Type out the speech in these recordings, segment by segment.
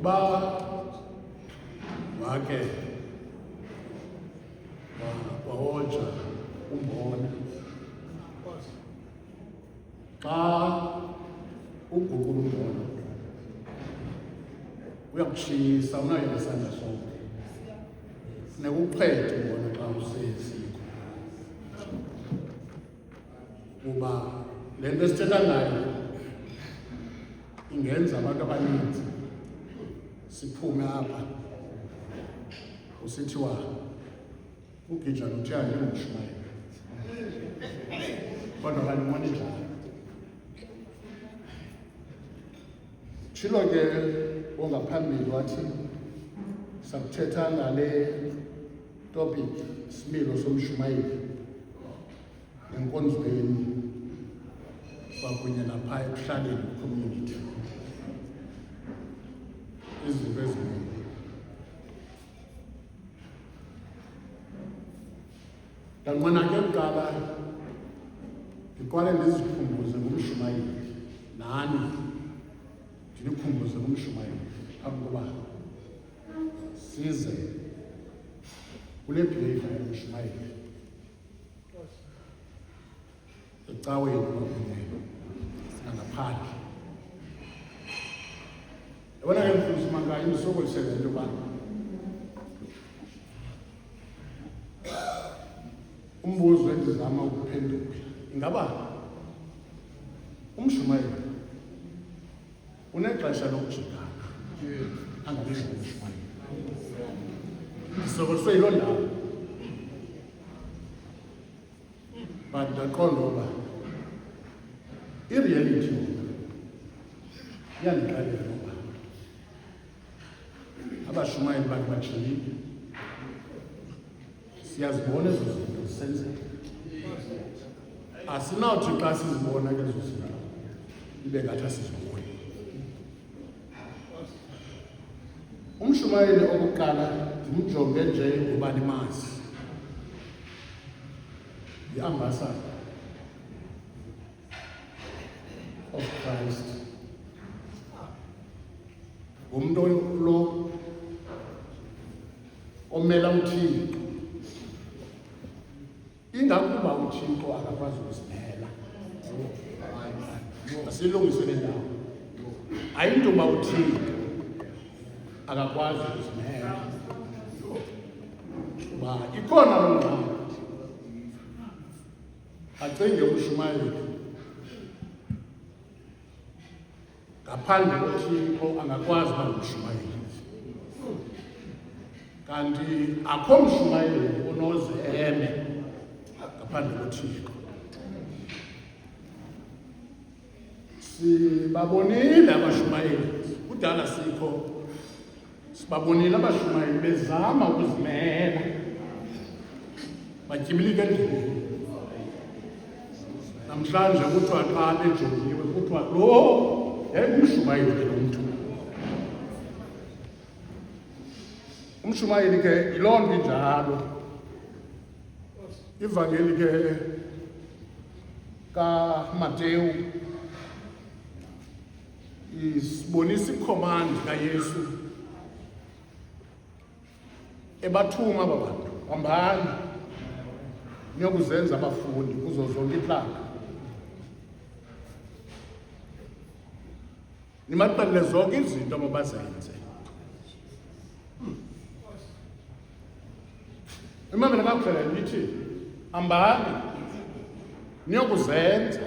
uba wake wahoja umbona xa uguqula umbona uyakutshisa, unayo nesandla sonke, funeka uwuqhethe umbona xa useziko, kuba le nto esithetha ngayo ingenza abantu abaninzi siphume apha usithiwa uGijana uthiyane ungushumayeli, kodwa kanimoni njalo. Tshilo ke ongaphambili wathi sakuthetha ngale topic isimilo somshumayeli enkonzweni kwakunye napha ekuhlaleni community, izinto ezininzi. Ndanqena ke kuqala ndiqale ndizikhumbuze ngumshumayeli, nani ndinikhumbuze ngumshumayeli phambi koba size kule behavior yomshumayeli ecaweni kwakunye nangaphandle. Yabona ke mfundisi Mankayi, ndisokolisele into yoba umbuzo endizama ukuphendula, ingaba umshumayeli unexesha lokujikana angabizi ngumshumayeli? Ndisokoliswe yiloo ndawo, but ndaqonda uba ireality yona iyandixelela uba abashumayeli bantu bajikile. Siyazibona ezo zinto zisenzeka, asinawuthi xa sizibona ke ezo zinto ibe ngathi asiziboni. Umshumayeli okokuqala ndimjonge nje ngoba nimazi, yi-ambassador of Christ, ngumntu lo omela uThixo, ingakuba uThixo akakwazi ukusimela. Asilungise le ndawo, ayinto uba uThixo akakwazi ukusimela, uba ikhona loo ngxaki. Acinge umshumayeli ngaphandle koThixo angakwazi uba ngumshumayeli, kanti akho mshumayeli onoze eme ngaphandle koThixo. Sibabonile abashumayeli, kudala sikho sibabonile abashumayeli bezama ukuzimela, batyibilika endleleni. Namhlanje kuthiwa xa bejongiwe kuthiwa lo yayingumshumayeli ke lo mntu. Umshumayeli ke yiloo nto injalo. Ivangeli ke kaMateyu isibonisa ikhomandi kaYesu ebathuma aba bantu, hambani niyokuzenza abafundi kuzo zonke iintlanga, nibaxelele zonke izinto amabazenze. Imamela kakuphela lithi hambani niyokuzenza,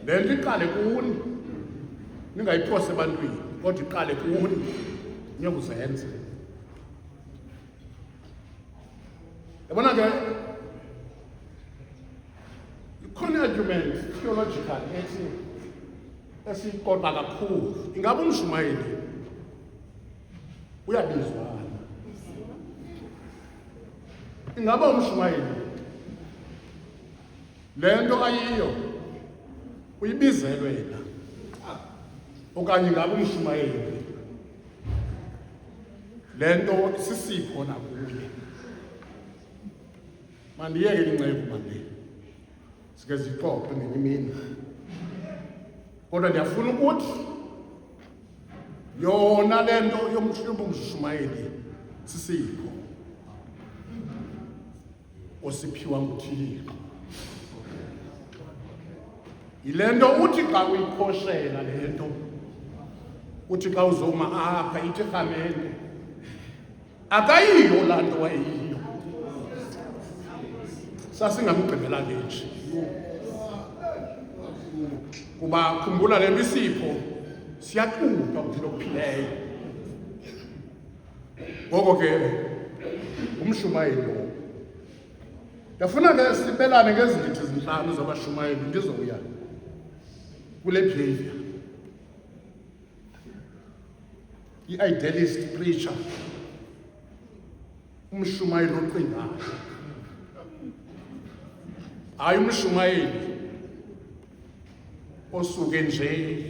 le nto iqale kuni, ningayiphose ebantwini kodwa iqale kuni, niyokuzenza. Yabona ke ikhona i-argument theological ethi esiqoqa kakhulu, ingaba umshumayeli uyabizwana? Ingaba umshumayeli le nto ayiyo uyibizelwe yena, okanye ingaba umshumayeli le nto sisipho nakuye? Mandiyeke incebo manje, sike zixoxe ngenye imini, kodwa ndiyafuna ukuthi yona lento yomshumayeli sisipho osiphiwa nguThixo. Yilento uthi xa uyikhoshela lento uthi xa uzoma apha ithi rhamente akayiyo laa nto wayeyiyo. Sasingamgqibela nje kuba khumbula le nto isipho siyaquka ukuthi lokuphileyo. Ngoko ke umshumayeli lo ndafuna ke sibelane ngezinto ezinhlanu zabashumayeli ndizoya kule behavior. I-idealist preacher, umshumayeli ocingayo, hayi umshumayeli osuke nje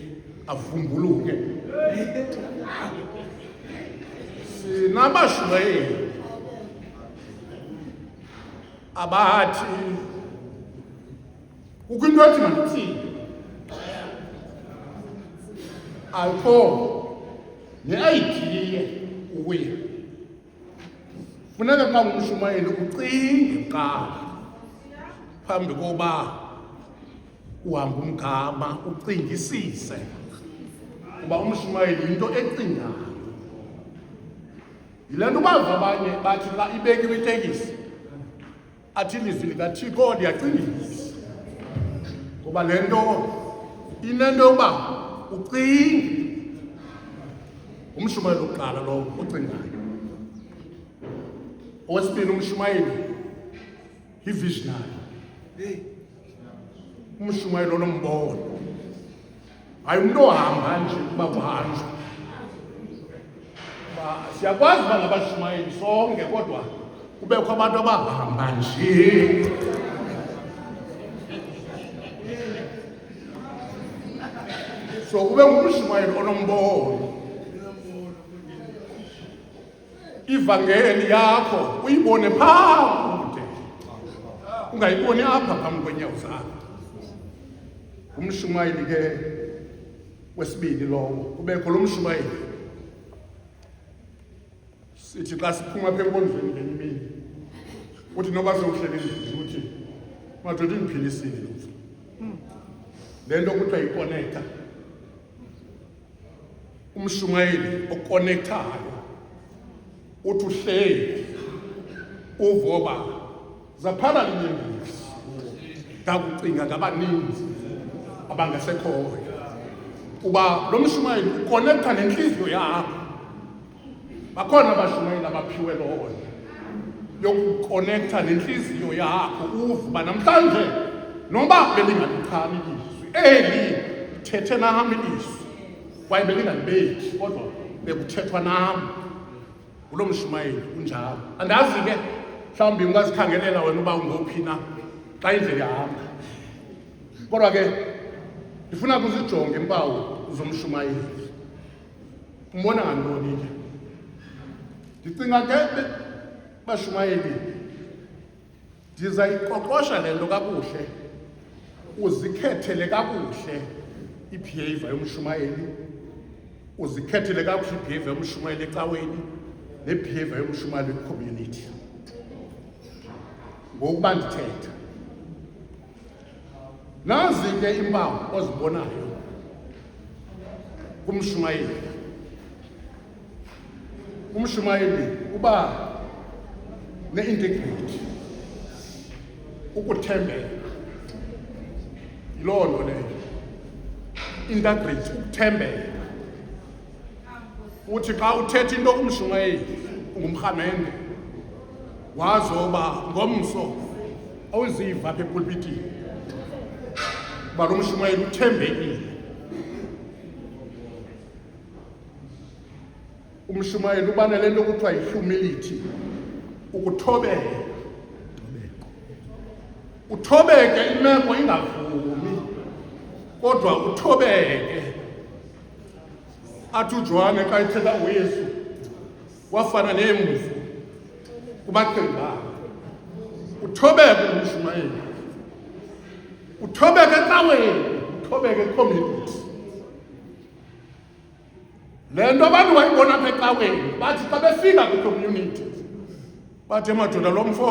avumbuluke. Sinabashumayeli abathi kukho into ethi mandithini, akho ne-idea ukuya. Funeka xa ungumshumayeli ucinge kuqala phambi koba uhamba umgama, ucingisise kuba umshumayeli yinto ecingayo. Yile nto bava abanye bathi xa ibekiwe itekisi athi ilizwi likaThixo liyacingisa, ngoba le nto inento yoba ucinge. Umshumayeli oqala lo ocingayo. Owesibini umshumayeli yi-visionary, umshumayeli onombono, hayi umntu ohamba nje kuba kuhanjwa. Siyakwazi uba ngabashumayeli sonke kodwa kubekho abantu abahamba nje. So ube ngumshumayeli onombono. Ivangeli yakho uyibone phaa kude, ungayiboni apha phambi kwenyawo zakho. Umshumayeli ke wesibili lowo, kubekho lo mshumayeli sithi xa siphuma apha enkonzweni ngenye imini uthi noba sewuhlele endlini uthi madoda indiphilisile lo mfu. Le nto kuthiwa yikonekta. Umshumayeli okonektayo uthi uhleli uvoba zaphala linyembezi ndakucinga ngabaninzi abangasekhoyo, kuba lo mshumayeli ukonekta nenhliziyo yakho. Bakhona abashumayeli abaphiwe loo yokukonekta nenhliziyo yakho, uvuba namhlanje noba belingalichani ilizwi eli thethe nami ilizwi kwaye belingalibeki kodwa bekuthethwa nam. Kulo mshumayeli unjalo. Andazi ke mhlawumbi ungazikhangelela wena uba ungophi na xa indlela yahamba, kodwa ke ndifuna kuzijonge impawu zomshumayeli. Umbona ngantoni ke? Ndicinga ke bashumayeli ndizayiqoqosha le nto kakuhle, uzikhethele kakuhle i-behavior yomshumayeli, uzikhethele kakuhle i-behavior yomshumayeli ecaweni ne-behavior yomshumayeli community. Ngokuba ndithetha nazi ke impawu ozibonayo kumshumayeli. Umshumayeli uba ne-integrity, ukuthembeka. Yiloo nto leyo, integrity, ukuthembeka. Uthi xa uthetha into kumshumayeli ungumrhamente, wazoba ngomso awuziva apha epulpitini uba lo mshumayeli uthembekile. Umshumayeli uba nale nto kuthiwa yi-humility, ukuthobeka. Uthobeke imeko ingavumi kodwa uthobeke. Athi uJohane xa ethetha uYesu wafana nemvu kubaqhengi bakhe. Uthobeke umshumayeli, uthobeke ecaweni, uthobeke community. Le nto abantu bayibona apha ecaweni, bathi xa befika kwicommunity bathi emadoda lo mfo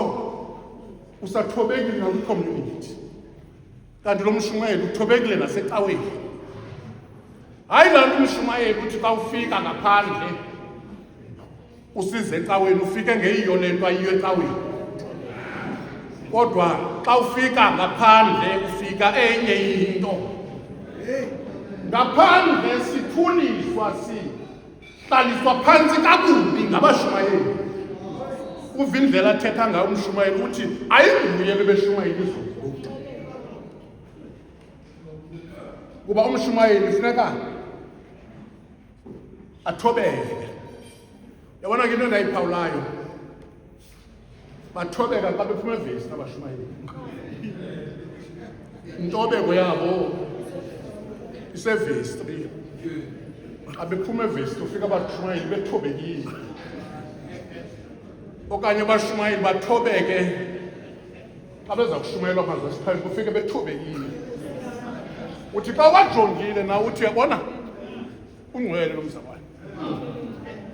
usathobekile nakwicommunity, kanti lo mshumayeli uthobekile nasecaweni. Hayi laa nto umshumayeli uthi xa ufika ngaphandle usize ecaweni ufike ngeyiyo le nto ayiyo ecaweni, kodwa xa ufika ngaphandle ufika enye into. Ngaphandle sithuliswa, sihlaliswa phantsi kakubi ngabashumayeli. Uva indlela athetha ngayo umshumayeli uthi ayinguye bebeshumayeli izolo, kuba umshumayeli funeka athobeke. Yabona ke into endayiphawulayo, bathobeka xa bephuma evesi nabashumayeli. Intobeko yabo isevesi 3. Xa bephuma evesi ufika abashumayeli bethobekile, okanye abashumayeli bathobeke xa beza kushumayelwa mazasiphambi ufike bethobekile. Uthi xa wajongile na uthi uyabona ungcwele lo mzalwane,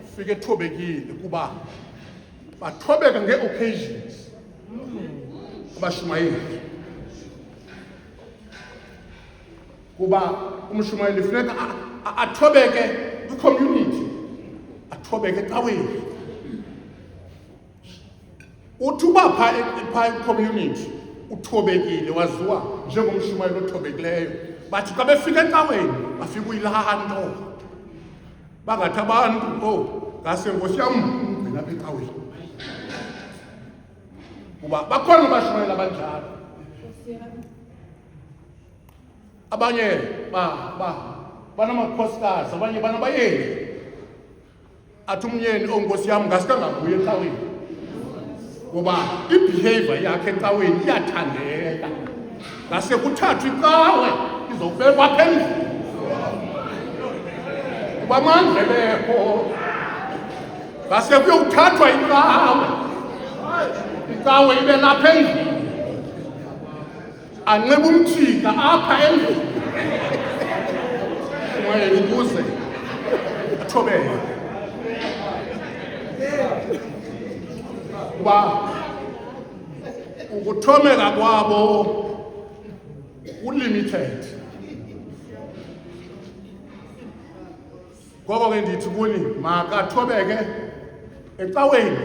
ufike ethobekile kuba bathobeka ngee-occasions abashumayeli. Kuba umshumayeli funeka athobeke kwicommunity, athobeke ecaweni. Uthi uba phaa ecommunity uthobekile, waziwa njengomshumayeli othobekileyo, bathi xa befika ecaweni bafika uyilaa nto, bangathi abantu ngase Nkosi yam ungqina apha ecaweni. Kuba bakhona abashumayeli abanjalo. Abanye banamakhosikazi, abanye banabayeni, athi umyeni Nkosi yam ngase kangabuye ecaweni, ngoba i-behavior yakhe ecaweni iyathandeka. Ngase kuthathwa icawe izobekwa apha endlini, kuba amandla ebekho. Ngase kuyothathwa icawe ibe lapha endlini, anxibe umthika apha endlini umshumayeli ukuze athobeke. Kuba ukuthomeka kwabo ulimited. Ngoko ke ndithi kuni makathobeke ecaweni,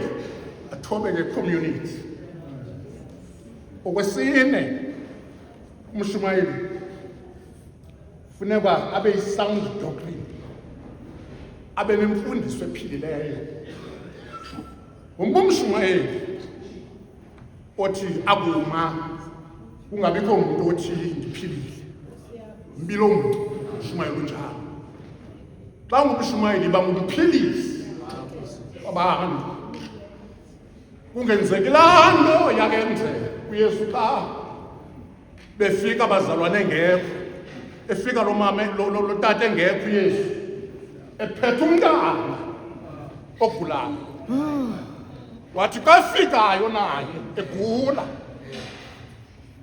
athobeke community. Okwesine, umshumayeli funeka abe yi-sound doctrine, abe nemfundiso ephilileyo. Umshumayeli othi akuma kungabikho umuntu othi ndiphilile, impilo mntu umshumayeli unjalo. Xa ungumshumayeli bangumphilisi wabantu, kungenzeki laa nto yakenzeka uYesu xa befika abazalwane engekho, efika lo tata engekho uYesu ephethe umntana ogulayo. Wathi xa efikayo naye egula,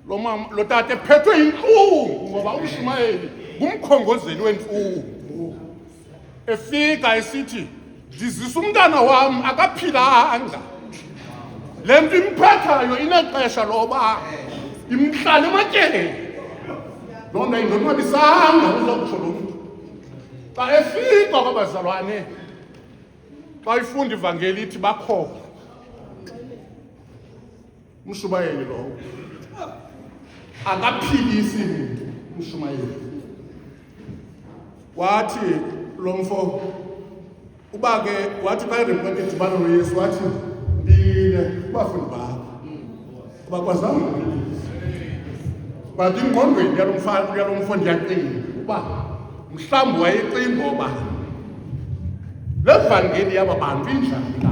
lo tata ephethwe yintlungu, ngoba umshumayeli ngumkhongozeli wentlungu. Efika esithi ndizisa umntana wam akaphilanga, le nto imphethayo inexesha loba imhlala ematyeni. Loo nto ayindonwabisanga uzokutsho lo mntu. Xa efika kwabazalwane, xa ifunda ivangeli ithi bakhola, umshumayeli lowo akaphilisi mntu. Umshumayeli wathi lo mfo uba ke wathi xa iripoti idibana noYesu wathi ndile kubafundi bakho abakwazanga ukuphilisa. But ingqondweni yalo mfo ndiyacinga uba mhlawumbi wayecinga ngoba le vangeli yaba bantu injani,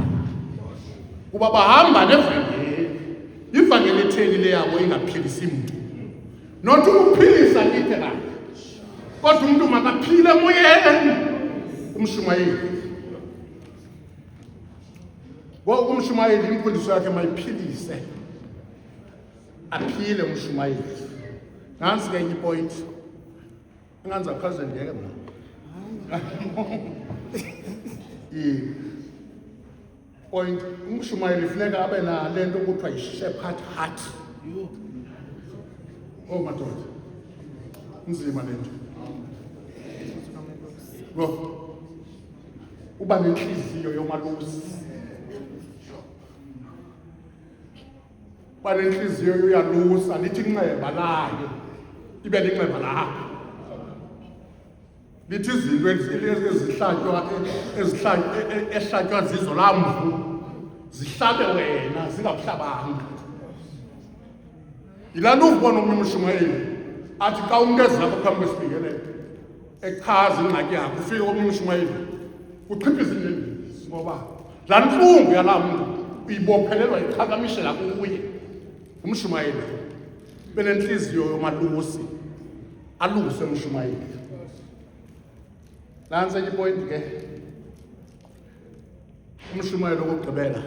kuba bahamba nevangeli. Ivangeli etheni yabo ingaphilisi mntu, not ukuphilisa literally, kodwa umntu makaphile emoyeni. Umshumayeli ngoku umshumayeli imfundiso yakhe mayiphilise, aphile umshumayeli. Nantsi ke enye ipoint enganza phezulu ngeke mna point umshumayeli funeka abe na lento kuthiwa yi-shepherd heart. Oh madoda, nzima lento. Lo uba nenhliziyo yomalusi, uba nenhliziyo yoyalusa, lithi inxeba layo ibe linxeba lakho. Lithi izinto ezihlatywa zizo lamvu zihlabe wena zingakuhlabanga. Yilaa nto uvubona omnye umshumayeli athi xa umntu ezakho phambi kwesibingelelo echaza ingxaki yakho, ufike omnye umshumayeli kuchiphiza inembisi, ngoba laa ntlungu yalaa mntu uyibophelelwa iqhagamishela kuye. Umshumayeli benentliziyo yomalusi, aluse umshumayeli. Nantsi enye ipointi ke, umshumayeli wokugqibela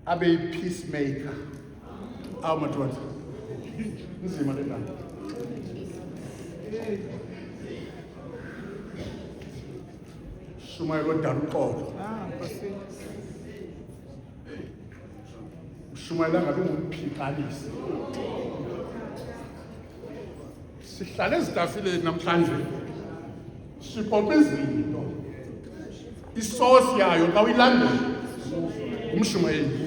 abe yi-peacemaker. Awu madoda, nzima le nto. Umshumayeli odala uxolo, umshumayeli angabi ngumphikalisi. Sihlale ezitafileni namhlanje sipopa izinto, isosi yayo xa uyilandela umshumayeli.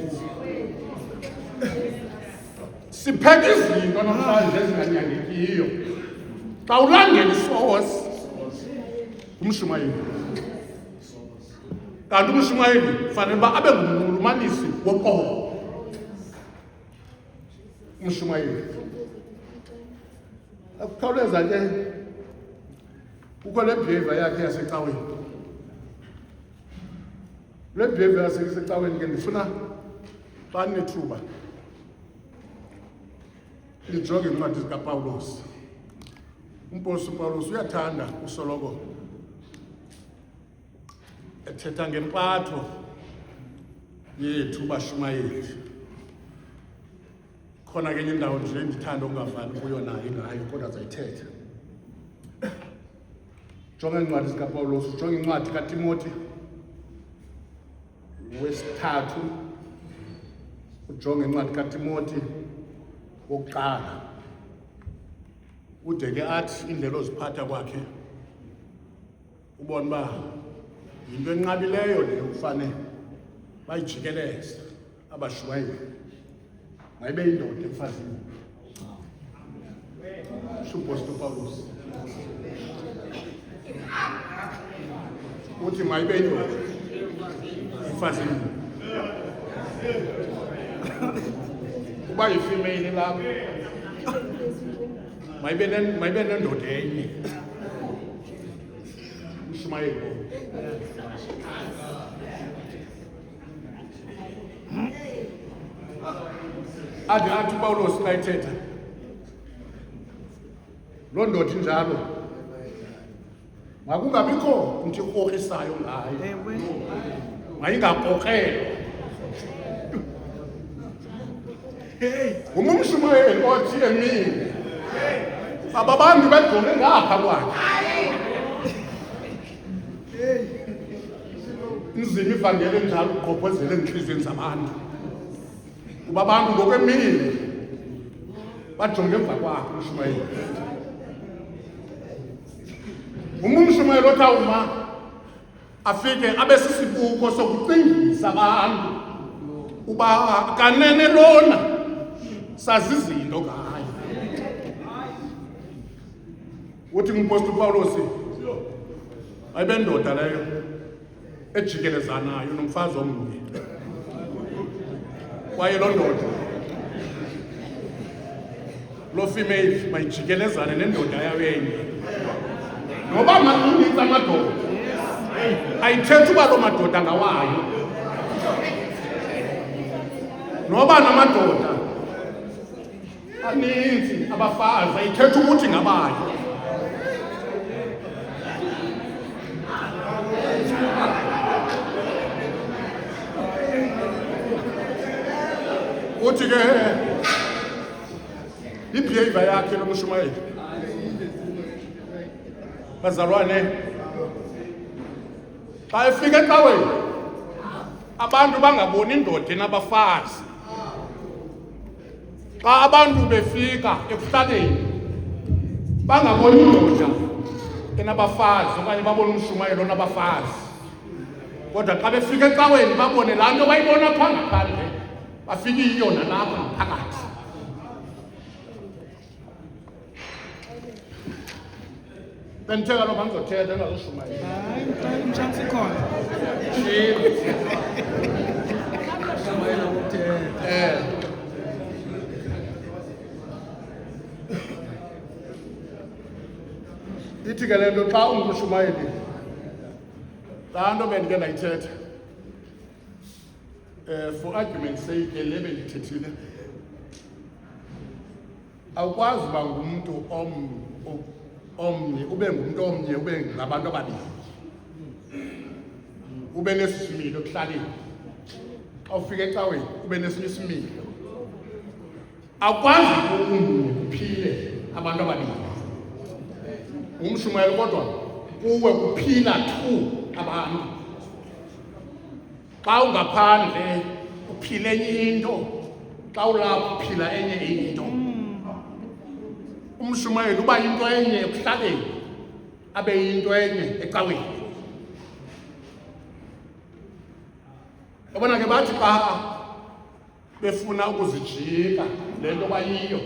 Sipheka izinto namhlanje ezinganyangekiyo, xa ulandela isosi umshumayeli. Kanti umshumayeli fanele uba abe ngumnxulumanisi woqobo. Umshumayeli akukhawuleza ke, kukho le behavior yakhe yasecaweni. Le behavior yasecaweni ke ndifuna xa ninethuba lijonge iincwadi zikaPawulos. Umpostoli uPawulos uyathanda usoloko ethetha ngempatho yethu bashumayeli. Khona ke enye indawo nje endithanda ukungavani kuyo naye ngayo, kodwa zayithetha. Jonga iincwadi zikaPawulos, jonga incwadi kaTimoti wesithathu, ujonge incwadi kaTimoti wokuqala. Ude ke athi indlela oziphatha kwakhe ubona uba yinto enqabileyo leyo, ufane bayijikeleze abashumayeli, mayibe yindoda emfazini. Umpostoli uPawulos uthi mayibe yindoda emfazini. Uba yifemeyili lapho mayibe nendoda enye. Umshumayeli athi uPawulos xa ethetha loo ndoda injalo makungabikho nto ikrokrisayo ngayo, mayingakrokrelwa. Ngumshumayeli othi emini aba bantu bejonge ngapha kwakhe. Inzima ivangeli enjalo uqophozela entliziyweni zabantu, kuba abantu ngokwemini bajonge emva kwakhe umshumayeli. Umshumayeli othi awuma afike abe sisibuko sokucingisa abantu uba kanene lona sazi izinto ngayo. Uthi umpostoli uPawulos ayibe ndoda leyo ejikelezanayo nomfazi omnye, kwaye loo ndoda, loo female mayijikelezane nendoda yayo enye. Noba maninzi amadoda, ayithethi uba loo madoda ngawayo. Noba namadoda aninzi abafazi, ayithethi ukuthi ngabayo. Uthi ke ibehavior yakhe lo mshumayeli, bazalwane, xa efika ecaweni abantu bangaboni indoda enabafazi. Xa abantu befika ekuhlaleni bangaboni indoda enabafazi okanye babone umshumayeli onabafazi, kodwa xa befika ecaweni babone laa nto bayibona phaa ngaphandle, bafike yiyo nalapha ngaphakathi. Bendithe kaloku andizothetha engazoshumayela. Hayi, ngicela umshansi khona. Ithi ke le nto xa ungumshumayeli, laa nto bendike ndayithetha, for argument's sake le bendithethile, awukwazi uba ngumntu omnye ube ngumntu omnye ube ngabantu ababini, ube nesisimilo ekuhlaleni. Xa ufika ecaweni ube nesinye isimilo, awukwazi umnye uphile abantu ababini. Umshumayeli kodwa kuwe kuphila two abantu. Xa ungaphandle uphila enye into, xa ulapha uphila enye into. Umshumayeli uba yinto enye ekuhlaleni abe yinto enye ecaweni. Yabona ke bathi xa befuna ukuzijika le nto bayiyo,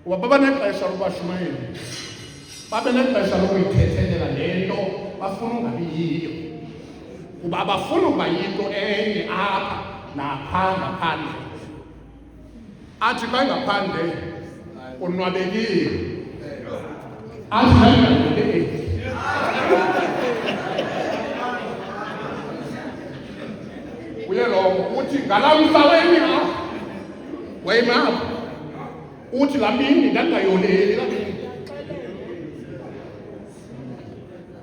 kuba baba nexesha lobashumayeli, babe nexesha lokuyithethelela le nto bafuna ungabi yiyo, kuba abafuna ukuba yinto enye apha naphaa ngaphandle. Athi xa ngaphandle unwabekile, athi xa ngaphandle uye lomo uthi ngalaa mhla wayimapha, uthi laa mini ndandingayoleli laa mini,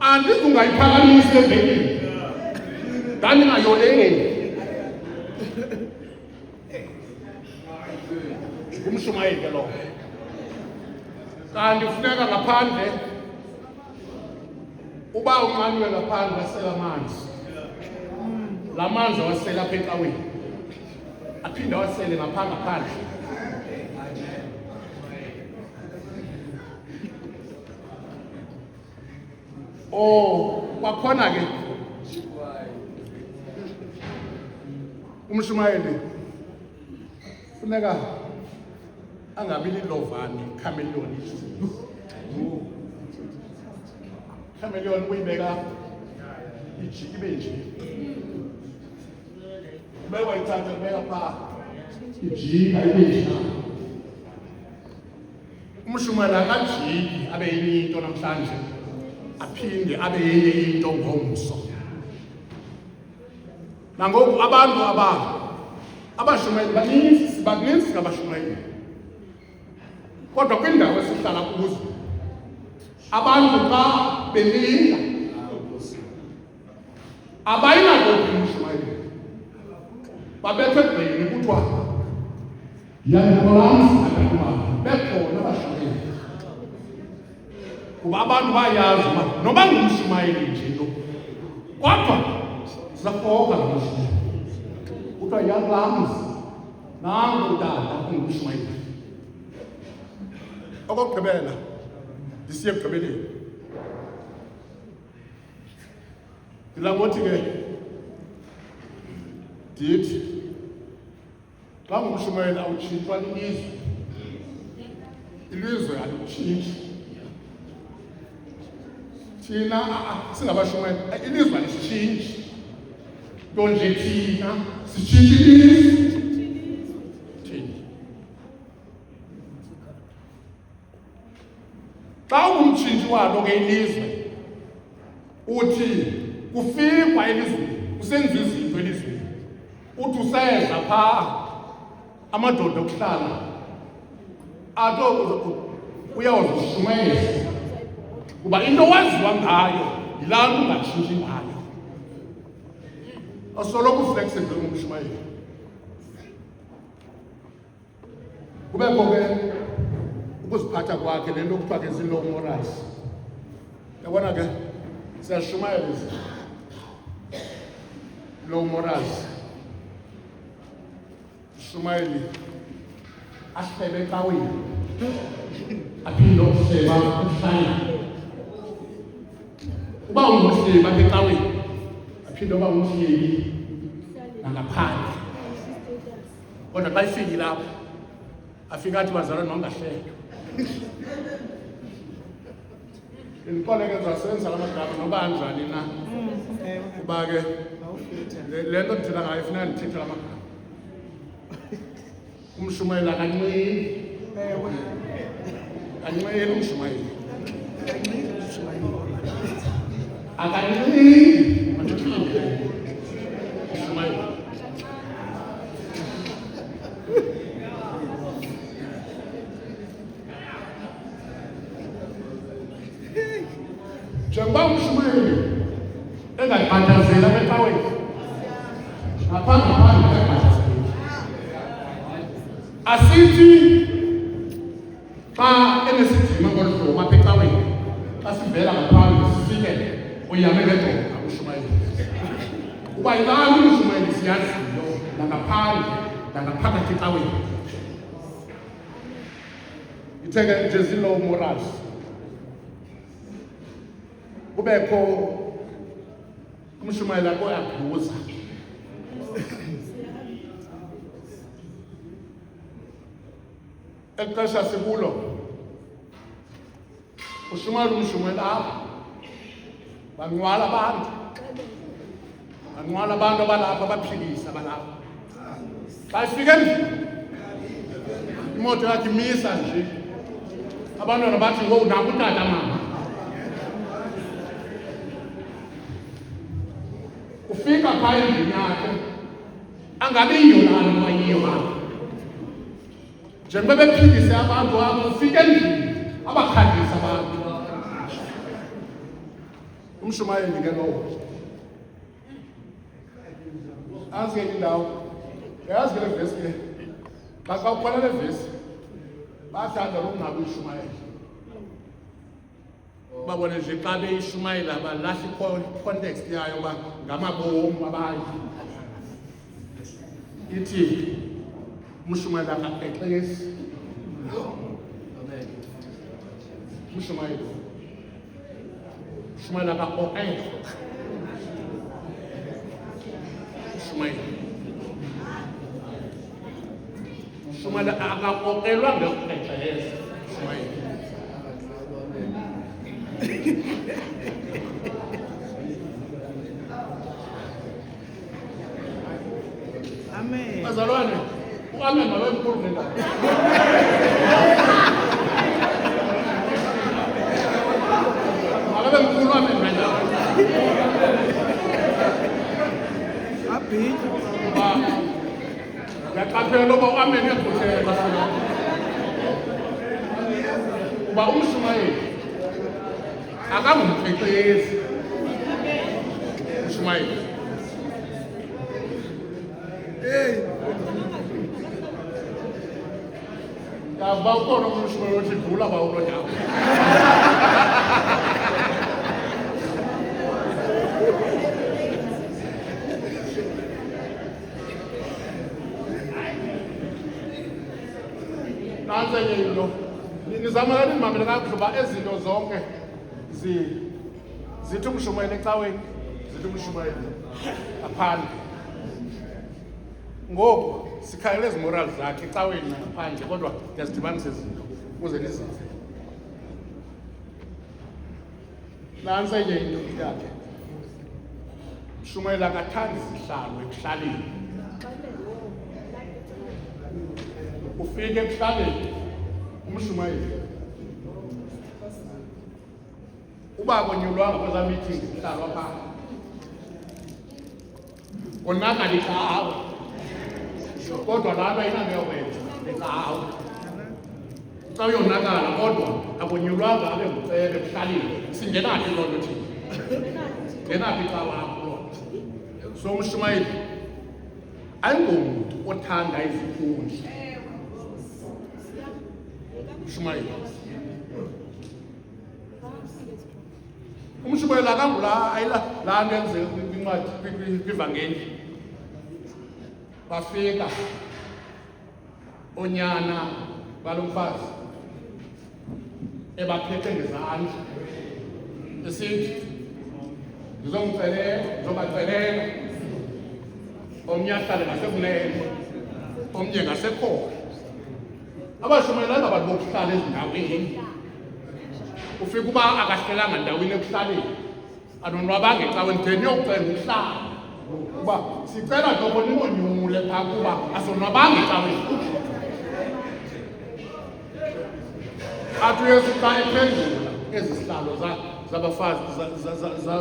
andizungayiphakamisi evenkini, ndandingayoleli. Ngumshumayeli ke lowo. Kanti funeka ngaphandle, uba unqanywe ngaphandle asela amanzi, laa manzi awasela apha ecaweni aphinde awasele ngaphaa ngaphandle. Kwakhona ke umshumayeli funeka angabi lilovani, chameleon. Chameleon uyibeka ijiki ibe nje, ubekwa ithatha ubeka phaa ijika ibe nje. Umshumayeli akajiki abe yenye into namhlanje aphinde abe yenye into ngomso. Nangoku abantu abashumayeli baninzi ngabashumayeli, kodwa kwiindawo esihlala kuzo abantu xa belinda abayinakophi umshumayeli, babethe egqini kuthiwa yandikolamsa akakuba bekhona abashumayeli. Kuba abantu bayazi uba noba ngumshumayeli nje lo, kodwa zafoka ngumshumayeli, kuthiwa yakulamsa nangu utata ungumshumayeli. Okokugqibela, ndisiye ekugqibeleni, ndidla ngothi ke ndithi xa ngumshumayeli awutshintshwa lilizwe, ilizwe alutshintshi. Thina singabashumayeli ilizwe alisitshintshi, nto nje thina sitshintsha ilizwe. Xa ungumtshintshi walo ke ilizwe, uthi kufikwa elizweni, kusenziwa izinto elizweni, uthi useza phaa amadoda okuhlala athi uyawuzishumayeza, kuba into waziwa ngayo yilaa nto ungatshintshi ngayo. Asoloko uflexible ngumshumayeli. Kubekho ke ukuziphatha kwakhe, le nto kuthiwa ke zii-low morals. Yabona ke siyashumayela lo Morals Shumaeli asihlebe ecaweni aphinde ukuhleba ebuhlanga uba ungumhlebi apha ecaweni aphinde uba ngumhlebi nangaphandle kodwa xa ifiki lapho afika athi bazalwane wangahlelwa Inkoleke zasenza lamagama noba anjani na kuba ke le nto ndithetha ngayo ifuna ndithethe lamagama umshumayeli akanceli umshumayeli akanceli umshumayeli njengoba umshumayeli engakhathazeli apha ecaweni ngaphandle engakhathazeli asithi xa enesidima ngolu hlobo apha ecaweni xa sivela ngaphandle sifike uyame ngedonga umshumayeli uba yilani umshumayeli siyaziyo nangaphandle nangaphakathi ecaweni itheke nje zilo Morals kubekho umshumayeli oyabuza exesha sikulo umshumayeli apha banqwala abantu abalapha abaphilisa abalapha xa ifike endlini imoto yakhe imisa nje abantwana bathi ngoku naku utata mama ufika phaa endlini yakhe angabiyo laa nto ayiyo apha njengoba bephilise abantu apho ufika endlini abakhalisa abantu umshumayeli ke lowo azi ke indawo yazi ke le vesi ke xa ukhwela le vesi bathanda lokungabi ushumayeli babone nje xa beyishumayela balahla i-context yayo uba ngamabomu abanye ithi umshumayeli akaxexesi umshumayeli akakrokrekrwa umshumayeli akakrokrelwa ngekuxexesa umshumayeli Amen. bazalwane uamen mabe mkhulu nenda mabe mkhulu amen nenda Happy. yaqaphela uba uamen uyakhuthela basana uba umshumayeli akangumxexezi umshumayeli yaba ukhona umshumayeli othi dlula ba ulo ndawo nansenye into nizama nimamele kakuhle uba ezinto zonke zithi umshumayeli ecaweni zithi umshumayeli aphandle ngoku sikhangele ezi morals zakhe ecaweni ngaphandle kodwa ndiyazidibanisa izinto ukuze nizive nansenye into yakhe umshumayeli akathandi zihlalo ekuhlaleni ufike ekuhlaleni umshumayeli uba konyulwanga kwezaa meeting kuhlalwa phaa konakala icawa kodwa laa nto ayinanto yokwenza icawa xa uyonakala kodwa akonyulwanga abe ngucele ekuhlaleni singenaphi loo nto thina ngenaphi icawa apho loo nto so umshumayeli ayingomntu othanda izikhundla umshumayeli umshumayeli akangulaa laa nto yenzeka incwadi kwivangeli bafika onyana balomfazi ebaphethe ngezandla esithi ngizobacelela omnye ahlale ngasekunene omnye ngasekhohlo. Abashumayeli abantu bokuhlala ezindaweni ufika uba akahlelanga ndaweni ekuhlaleni anonwabanga ecaweni then uyocela ukuhlala uba sicela noko nimonyule phaa kuba asonwabanga ecaweni. Athi uyesu xa ephendula ezi sihlalo zabafazi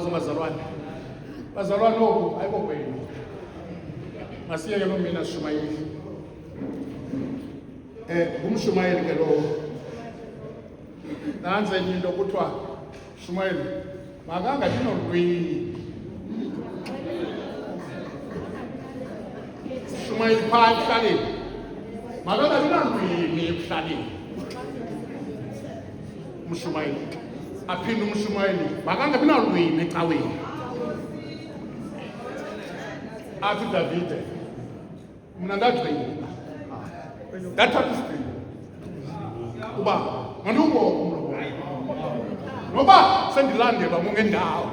zomazalwane bazalwane oku ayikokwenu masiyeke lo mina Shumayeli ngumshumayeli ke lowo nanze enye into kuthiwa Shumayeli makangabi nolwimi. Shumayeli phaa ekuhlaleni makangabi nolwimi ekuhlaleni. Umshumayeli aphinde umshumayeli makangabi nolwimi ecaweni. Athi Davide mna ndagcina ndathatha isigqibo uba mandingobopha umlomo wam noba sendilandelwa ngendawo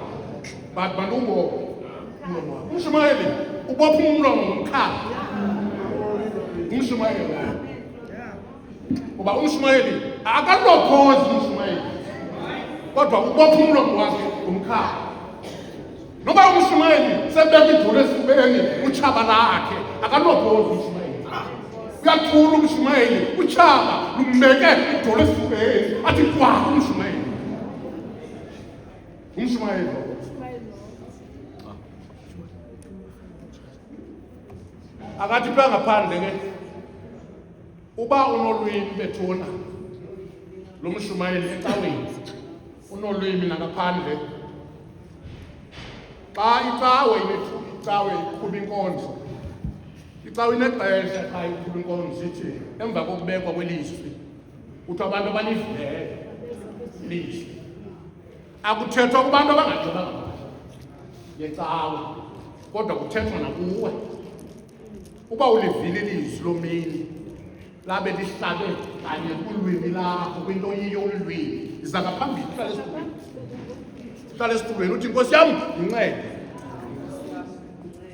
but mandingobopha umlomo wam. Umshumayeli ubopha umlomo ngomkhala. Umshumayeli uba umshumayeli akalophozi umshumayeli kodwa ubopha umlomo wakhe ngomkhala. Noba umshumayeli sebeka idolo esifubeni utshaba lakhe akalophozi umshumayeli. Uyathula umshumayeli utshaba lumbeke idolo esifubeni athi kwa umshumayeli. Umshumayeli akathi phaa ngaphandle ke uba unolwimi bethuna lo mshumayeli ecaweni unolwimi nangaphandle. Xa icawe iqhuba inkonzo icawe inexesha xa iqhuba inkonzo ithi emva kokubekwa kwelizwi uthi abantu abalivileyo ilizwi akuthethwa kubantu abangajobanga ngecawe kodwa kuthethwa nakuwe. Uba ulivile ilizwi lomini labe lihlabe kanye kulwimi lakho kwinto yiyo ulwimi iza ngaphambili hlala esitulweni uthi nkosi yam ndincede.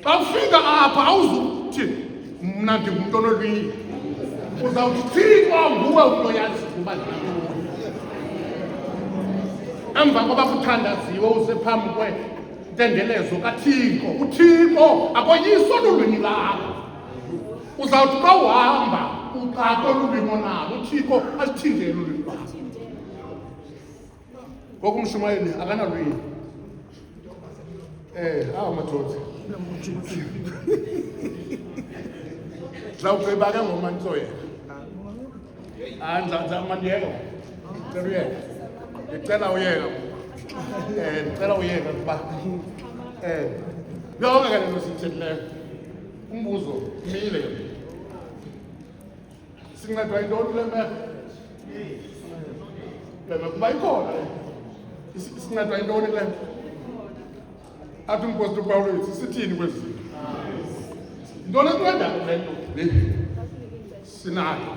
Xa ufika apha awuzuthi mna ndingumntu onolwimi uzawuthi Thixo nguwe umntu oyazi ukuba ndinantoni. Emva koba kuthandaziwe usephambi kwentendelezo kaThixo uThixo akoyiso lulwimi lakho uzawuthi xa uhamba uqaqe olulwimi onalo uThixo alithindele ulwimi lwakho. Ngoku umshumayeli akanalwimi. Madoda zawugqiba ke ngomantsoyela mandiyeka ndicela uyeka ndicela uyeka kuba yonke ke le nto siyithethileyo umbuzo umile sincedwa yintoni le meko kuba ikhona sincedwa yintoni le athi umpostoli uPawulos sithini kwezi zinto yintoni enceda le nto le sinayo.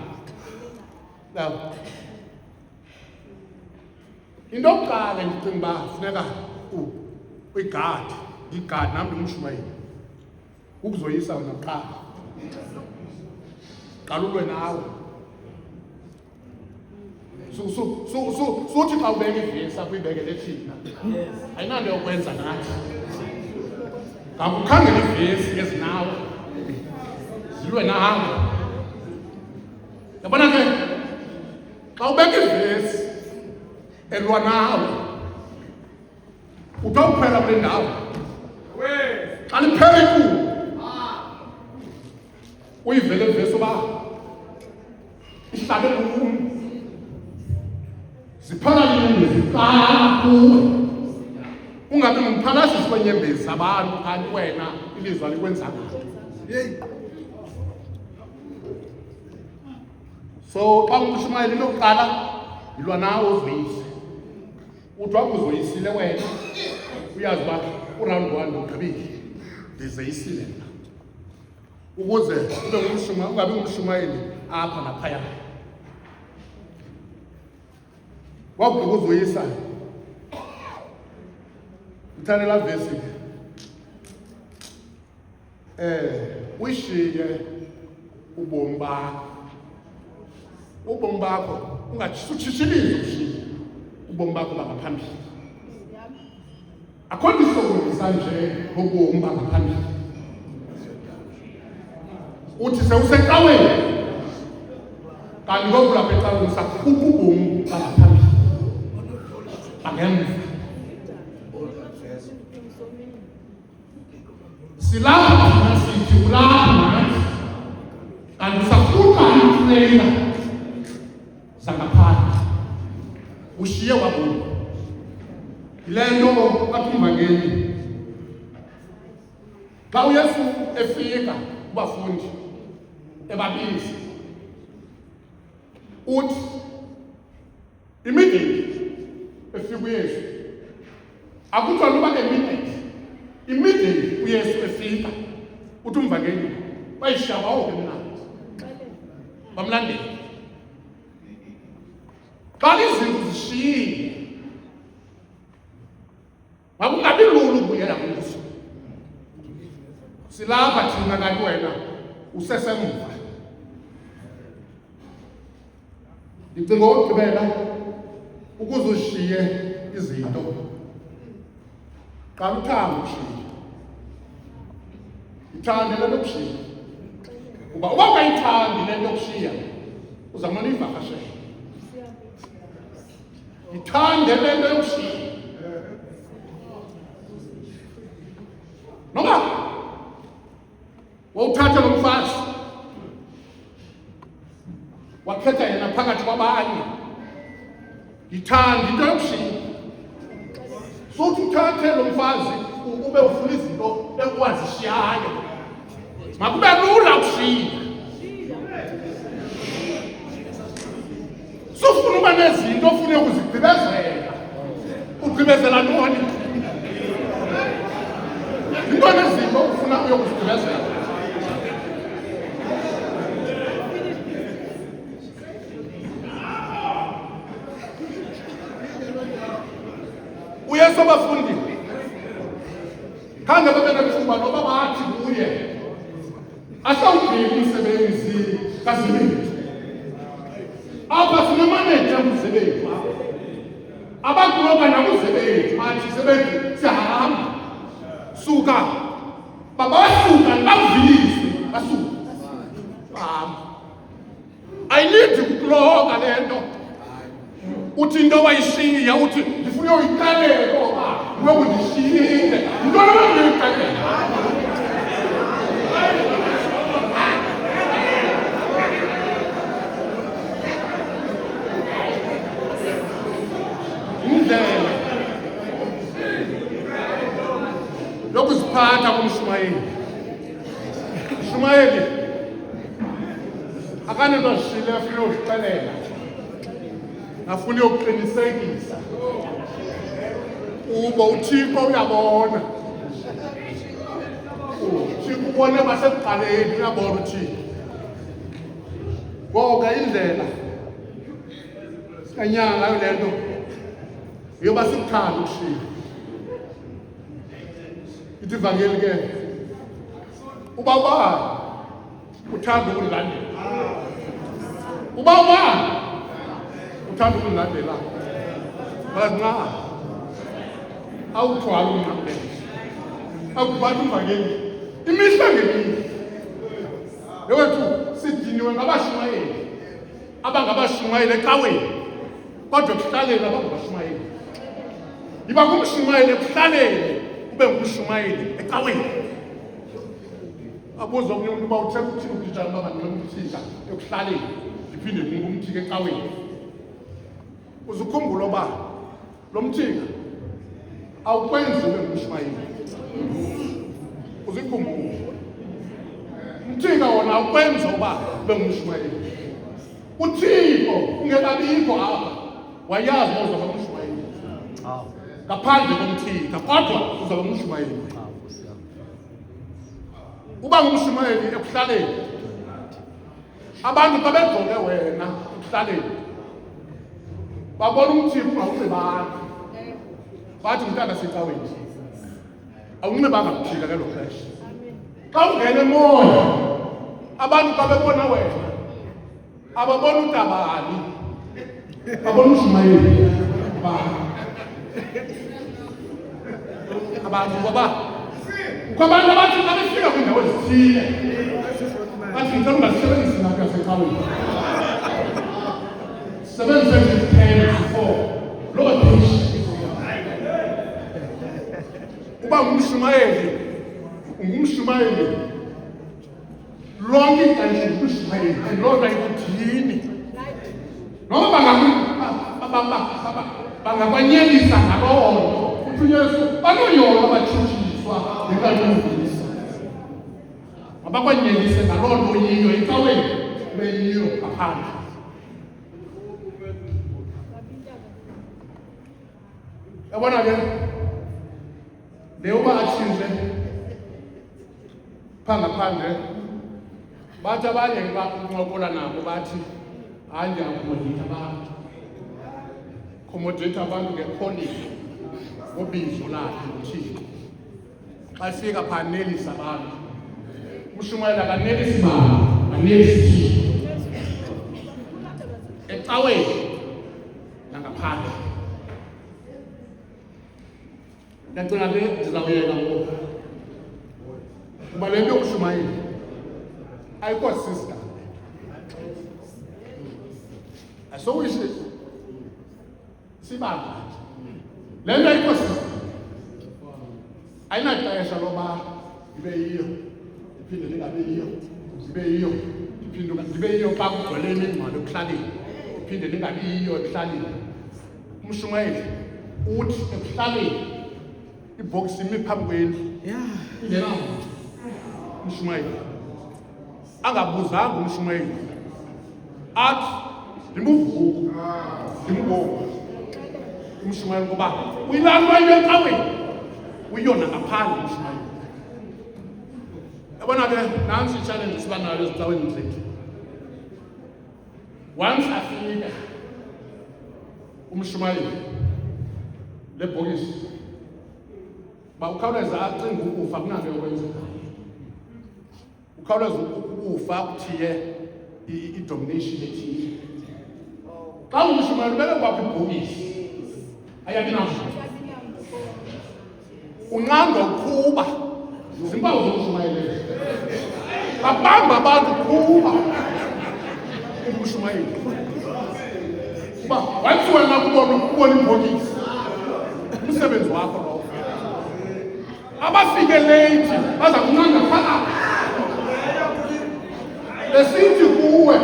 Into yokuqala ndicinga uba funeka uyigadi ndigadi nam ndingumshumayeli ukuzoyisa wena kuqala qala ulwe nawe. Suthi xa ubeka ivesi apho uyibekele thina ayinanto yokwenza nathi ngakukhangela ivesi ezinawe zilwe nawe. Yabona ke xa ubeka ivesi elwa nawe utawuphela kule ndawo xa liphela ikulu uyivele ivesi uba ihlabe kuwe ziphalalile ziqala kuwe ungabi ngumphalasisi wenyembezi zabantu kanti wena ilizwi alikwenza ngalo. So xa umshumayeli into yokuqala yilwa nawe uzoyise uthi wakuzoyisile wena uyazi uba uround 1 ugqibile ndizeyisile mna ukuze ungabi ngumshumayeli apha naphaya. Wakugqiba uzoyisa uthande laa vesi uyishiye ubomi bakho ungatshishilizi ushiye ubomi bakho bangaphambili. Akho nto isokundisa nje ngobomi bangaphambili. Uthi sewusecaweni kanti ngoku lapha ecaweni sakho ubomi bangaphambili bangemva. Silapha thina sithi ulapha nathi kanti usafuna iitreyina zangaphandle ushiye wabomi. Yile nto apha ivangeli xa uYesu efika kubafundi ebabiza uthi immediately efika uYesu akuthiwa noba immediately uYesu efika uthi umvangeli bayishiya bawoke mnandi bamlandela. Xa izinto zishiyile makungabi lula ukubuyela kuzo. Silapha thina kanti wena usesemva. Ndicinga okugqibela ukuze ushiye izinto qala uthande ukushiya. Ithande le nto yokushiya kuba uba ungayithandi le nto yokushiya uzamane uyivakashele. Ithande le nto yokushiya noba wawuthatha lo mfazi wakhetha yena phakathi kwabanye. Yithanda into yokushiya. Suthi uthathe lo mfazi ube ufuna izinto ekuwazishiyayo makube lula ukushiya. Sufuna uba nezinto ofune ukuzigqibezela ugqibezela ntoni? Into nezinto ufuna uyokuzigqibezela. uYesu abafundi khange babe nethuba noba bathi kuye asawugqibi umsebenzi kaZibethu. Apha sinamaneja kuZibethu abakuloba nakuZibethu bathi Zibethu siyahamba suka babasuka bavilise basuka bahamba. Ayilindi ukuloka le nto uthi into wayishiya uthi ndifuna uyikalela oba ngoku ndishiyile into nobangiyikalela. Indlela yokuziphatha komshumayeli. Umshumayeli akanento ashile afuna uyixelela afuna ukuqinisekisa uba uThixo uyabona. uThixo ubone basekuqaleni uyabona uThixo. Ngoba indlela sikanyanga le nto yoba sikuthanda ukushiya. Ithi ivangeli ke uba uthanda ukulilandela uba uthanda ukulilandela bazinqa awuthwala umnqamlelo akubani ivangeli imihla ngemihla. Yewethu sidiniwe ngabashumayeli abangabashumayeli ecaweni kodwa ekuhlaleni abangabashumayeli. Yiba ngumshumayeli ekuhlaleni ube ngumshumayeli ecaweni. Abuza omunye umuntu uba uthetha uthini ukutitshala uba mandingumthika ekuhlaleni ndiphinde ndingumthika ecaweni. Uzukhumbula uba lo mthika awukwenzi ube ngumshumayeli. Uzikhumbula umthika wona awukwenza uba ube ngumshumayeli. uThixo ungekabikho apha wayazi uzaba ngumshumayeli. ngaphandle komthitha, kodwa uzaba ngumshumayeli. Uba ngumshumayeli ekuhlaleni, abantu xa begqoke wena ekuhlaleni babona umthimba ungawunxibanga, bathi umntana secaweni, awunxibanga kuphila ngelo xesha. Xa ungena emoya, abantu xa bebona wena ababona utabani, babona umshumayeli. Abantu ngoba kwabantu abathi xa befika kwiindawo ezithile bathi ngicela ungasebenzisi naku yasecaweni, sebenzise nje for loo dish. Uba ngumshumayeli, ungumshumayeli lonke ixesha, ngumshumayeli, and loo nto ayikuthini. Noba bangakwanyelisa ngaloo nto, uthi uYesu banoyolo abatshutshiswa ngenkanyovisa, mabakwanyelise ngaloo nto yiyo ecaweni, beyiyo ngaphandle. Yabona ke le uba atshintshe phaa ngaphandle, bathi abanye bancokola nabo bathi hayi ndiyakhomodeyitha abantu, khomodeyitha abantu ngekhonile ngobizo lakhe uThixo. Xa sifika phaa nelisa abantu, umshumayeli akanelisi bantu, anelisi Thixo ecaweni nangaphandle. Ndacinga ke ndizawuyeka ngoku kuba le nto yokushumayela ayikho sister, asowishi sibanga le nto ayikho sister, ayinaxesha loba ibe yiyo iphinde lingabi yiyo, ibe yiyo iphinde ndibe yiyo xa kugcwele imingcwabo ekuhlaleni, iphinde lingabi yiyo ekuhlaleni. Umshumayeli uthi ekuhlaleni ibhokisi imi phambi kwendlu, ingena umshumayeli angabuzanga umshumayeli athi ndimuvuku ndimbonga umshumayeli ngoba uyilalwa into ecaweni, uyiyona ngaphandle umshumayeli. Yabona ke nansi i-challenge siba nayo ezicaweni zethu. Once afika umshumayeli le bhokisi, ba ukhawuleza acinga ukufa kunanto yokwenzeka, ukhawuleza ukufa uthiye i-domination ethile. Xa umshumayeli ubeke kwapho ibhokisi ayabi nazo, unqandwa ukuba zimpawu zomshumayeli, babamba abantu kuba umshumayeli kuba wathi wena kubona ibhokisi, umsebenzi wakho lowo. Abafike late baza kunqanda phakathi besithi kuwe,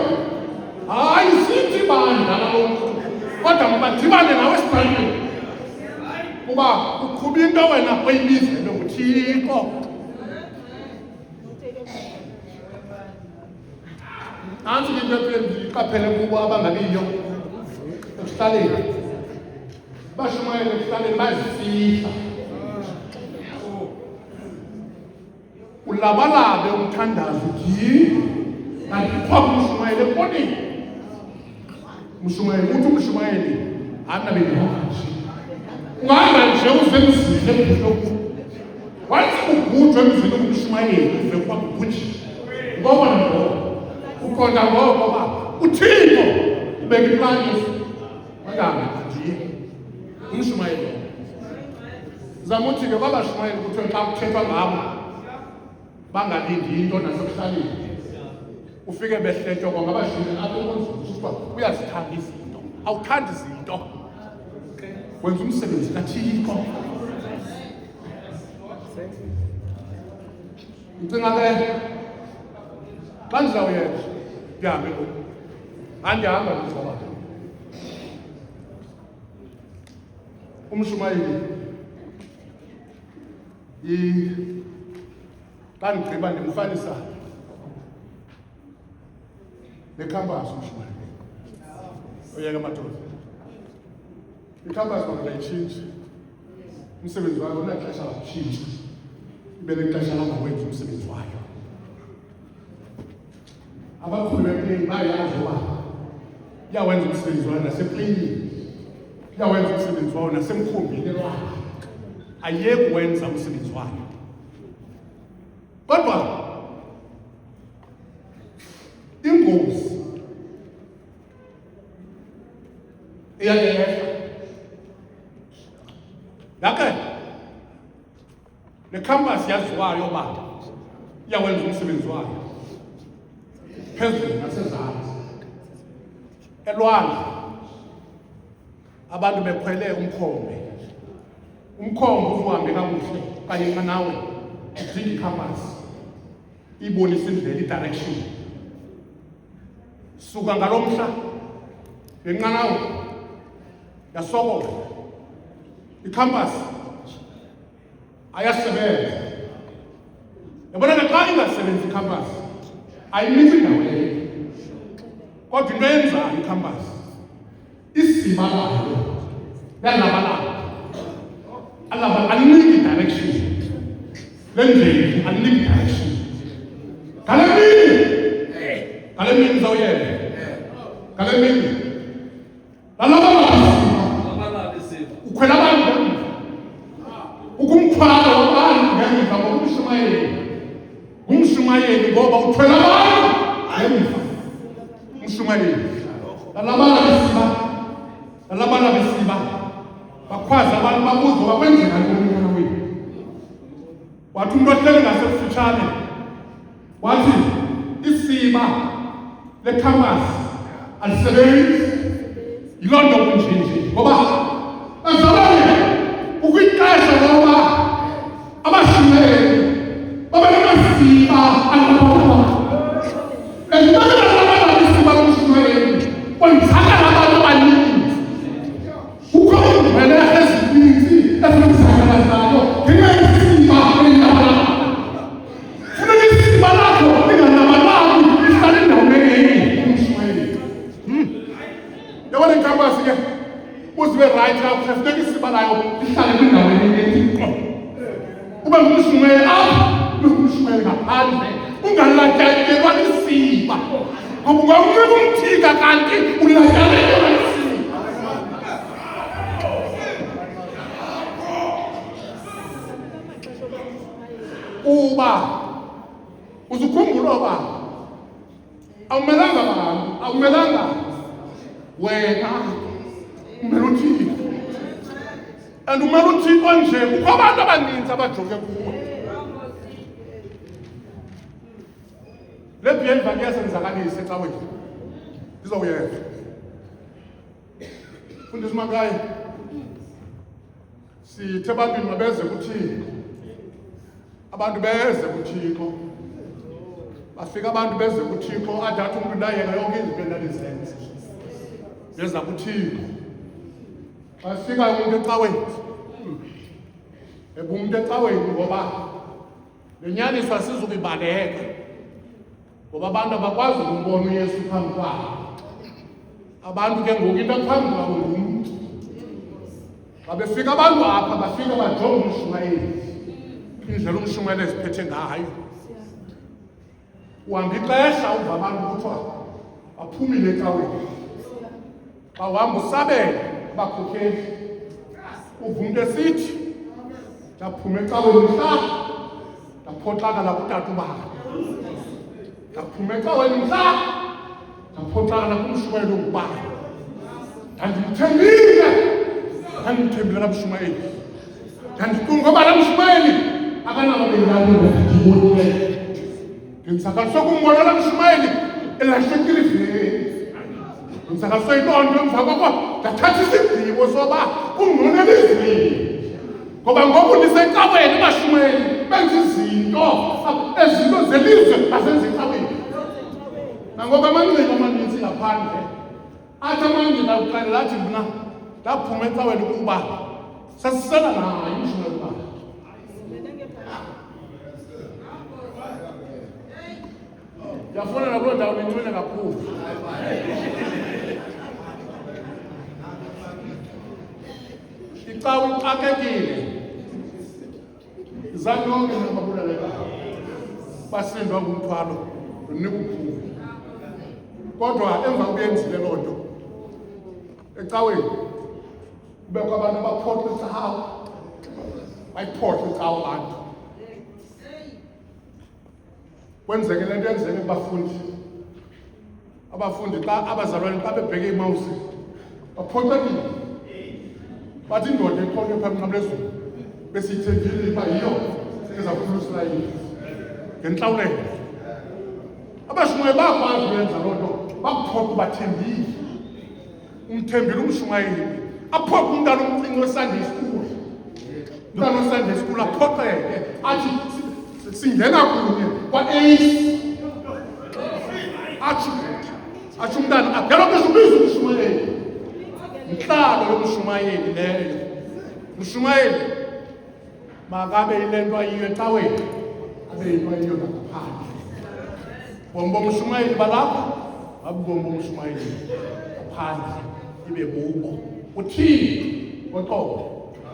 hayi sithi bandla lalo mntu, kodwa mabadibane nawe esibhayibhileni kuba uqhuba into wena oyibizele nguThixo. Nantsi into ndiyiqaphele kubo abangabiyo ekuhlaleni, bashumayeli ekuhlaleni bazifihla, ulabalabe umthandazo yini kanti phaa kumshumayeli ekoneni. Umshumayeli uthi umshumayeli anabelihanje ungahamba nje uzemzini ebhuloku, wathi ugudwe emzini umshumayeli uve kwakuthi ngoba ngoba uqonda ngoko ba uThixo ubeka imali wangabe ndiye umshumayeli. Zamuthi ke babashumayeli kuthiwe xa kuthethwa ngabo bangalindi into nasekuhlaleni, ufike behletywa kwangabashini apho ekonzulu ukuba uyazithanda izinto, awuthandi izinto, wenza umsebenzi kaThixo. Ndicinga ke xa ndizawuyenza ndihambe ngoku, andihamba ndizaba umshumayeli xa ndigqiba ndimfanisa nekhampasi umshumayeli. Oyeka madoda, ikhampasi makangayitshintshe umsebenzi wayo unexesha lakutshintsha, ibe nexesha langawenzi umsebenzi wayo. Abakhulu beplane bayazi uba iyawenza umsebenzi wayo nasepleyini, iyawenza umsebenzi wayo nasemkhumbini elwandle, ayiyeki wenza umsebenzi wayo. Kodwa ingozi iyayehla yake nekhampasi yaziwayo uba iyawenza umsebenzi wayo phezulu nasezantsi elwandle, abantu bekhwele umkhombe uhambe kakuhle kanye inqanawe idinga ikhampasi ibonisa indlela, i-direction. Suka ngalo mhla lenqanawe yasokola, ikhampasi ayasebenza. Yabona ke xa ingasebenzi ikhampasi ayiniki indawo leyo, kodwa into eyenzayo ikhampasi isiba layo yalabalala, aliniki direction lendlela, aliniki direction. Ngale mini zawuyela, ngale mini ukhwela abantu ukumthwala wabantu ngemva ngumshumayeli ngoba uthwela abantu ngemva umshumayeli. Lalabana besiba bakhwaza abantu babuze bakwenzeka ntoni mwana wethu. Wathi umuntu ohleli ngasekufutshane wathi isiba lekhampasi alisebenzi, yiloo nto kunjenje ngoba bazalwane ukwixesha loba abashumeli babe namasiba alabona isiba lomshumeli kwenzakala abantu abaninzi. Kukho iindlela ezininzi ezenzakalayo ngenxa yesiba elinabalala. Funeka isiba lakho linganabalali, lihlale endaweni enye umshumeli. Yabona ikhampasi ke uzibe right kakuhle, funeka isiba layo lihlale kwindaweni enye. Ube ngumshumeli apha, ube ngumshumeli ngaphandle, ungalatyakelwa lisiba ngoba ungawuncika umthika kanti ulatyakelwa lisiba. Uba uzukhumbula uba awumelanga wena umele uthixo, and umele uthixo nje. Kukho abantu abaninzi abajonge kuwe. Le behavior iyasenzakalisa ecaweni, izawuyeka. Fundisa uMakayi, sithe ebantwini mabeze kuThixo, abantu beze kuThixo. Bafika abantu beze kuThixo, athi umuntu ndayeka yonke izinto endalizenza, beza kuThixo. Bafika umuntu ecaweni, umuntu ecaweni ngoba lenyaniso asizukuyibaleka, ngoba abantu abakwazi ukubona uYesu phambi kwabo. Abantu ke ngoku into phambi kwabo ngumntu. Xa befika abantu apha bafika bajonge umshumayeli, indlela umshumayeli eziphethe ngayo. Uhamba ixesha uva abantu kuthiwa baphumile ecaweni. Xa uhamba usabele abakhokheli, uva umntu esithi ndaphuma ecaweni mhla ndaphoxakala kutata ubaba, ndaphuma ecaweni mhla ndaphoxakala kumshumayeli ongubaba, ndandimthembile la mshumayeli, ndandicinga ngoba la mshumayeli akanabo belalo ndibonileyo. Ndenzakaliswe kumbona la mshumayeli elahlekile ivili, ndenzakaliswe yiloo nto. Emva koko ndathatha isigqibo soba kungcono elizweni, ngoba ngoku ndisecaweni abashumayeli benza izinto zelizwe bazenza ecaweni. Nangoku amanqina amaninzi ngaphandle athi amanqina akuqalela athi mna ndaphuma ecaweni kuba sasisela nayo umshumayeli uba yafuna nakuloo ndawo ninxile kakhulu. Icawe ixakekile zanonke nababulalela basindwa ngumthwalo nikukhulu kodwa emva kuyenzile loo nto ecaweni kubekho abantu abaphoxa icawa bayiphoxa icawa abantu kwenzeke le nto yenzeke kubafundi abafundi xa abazalwane xa bebheke imawusi baphoxekile bathi indoda ephoxe phambi nqamlezulu besiyithembile uba yiyo ezakhulusela yini ngentlawulelo abashumayeli bayakwazi uyenza loo nto bakuphoxa ubathembile umthembile umshumayeli aphoxe umntana omncinci wesunday school umntana wesunday school aphoxeke athi singena kunye kwa-ace atsho umntana agela kwezubiza umshumayeli intlalo yomshumayeli leyo mshumayeli makabe yile nto ayiyo ecaweni abe yinto ayiyo ngaphandle bombo umshumayeli balapha abubomo umshumayeli ngaphandle ibe bubo uthini oxolo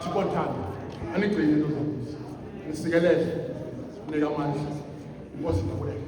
thikothanda anigcine into zakuzi nisikelele unika amandla inkosi ikhuleke